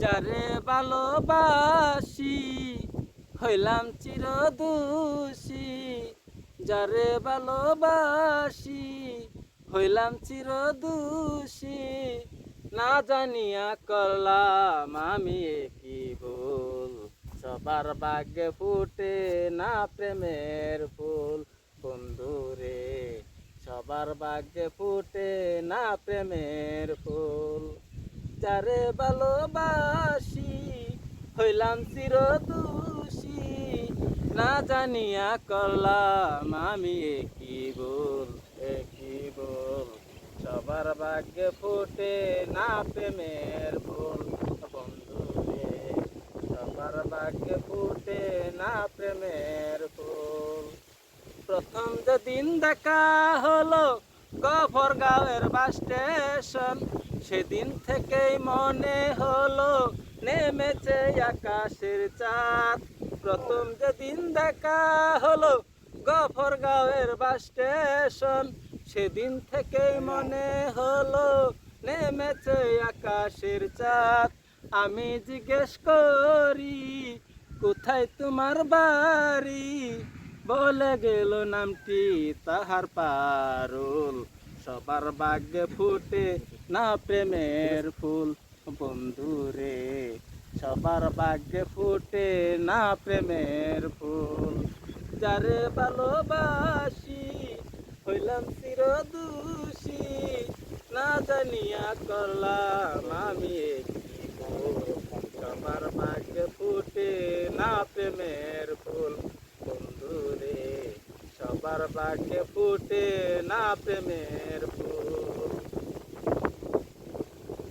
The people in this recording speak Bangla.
যারে ভালোবাসি হইলাম চিরদোষী, যারে ভালোবাসি হইলাম চিরদোষী, না জানিয়া করলাম আমি কি ভুল। সবার ভাগ্যে ফুটে না প্রেমের ফুল, বন্ধুরে সবার ভাগ্যে ফুটে না প্রেমের ফুল। যারে ভালোবাসি হইলাম চিরদোষী, না জানিয়া করলাম আমি কি ভুল, কি ভুল। সবার ভাগ্যে ফুটে না প্রেমের ফুল, বন্ধুরে সবার ভাগ্যে ফুটে না প্রেমের ফুল। প্রথম যেদিন দেখা হলো গফরগাঁওয়ের বাস স্টেশন, সেদিন থেকেই মনে হলো নেমেছে আকাশের চাঁদ। প্রথম যেদিন দেখা হলো গফরগাঁওয়ের বাস স্টেশন, সেদিন থেকেই মনে হলো নেমেছে আকাশের চাঁদ। আমি জিজ্ঞেস করি কোথায় তোমার বাড়ি, বলে গেল নামটি তাহার পারুল। সবার ভাগ্যে ফুটে না প্রেমের ফুল, বন্ধুরে সবার ভাগ্যে ফুটে না প্রেমের ফুল। যারে ভালোবাসি হইলাম চিরদোষী, না জানিয়া করলাম আমি কি ভুল। সবার ভাগ্যে ফুটে না প্রেমের ফুল, বন্ধুরে সবার ভাগ্যে ফুটে না প্রেমের ফুল।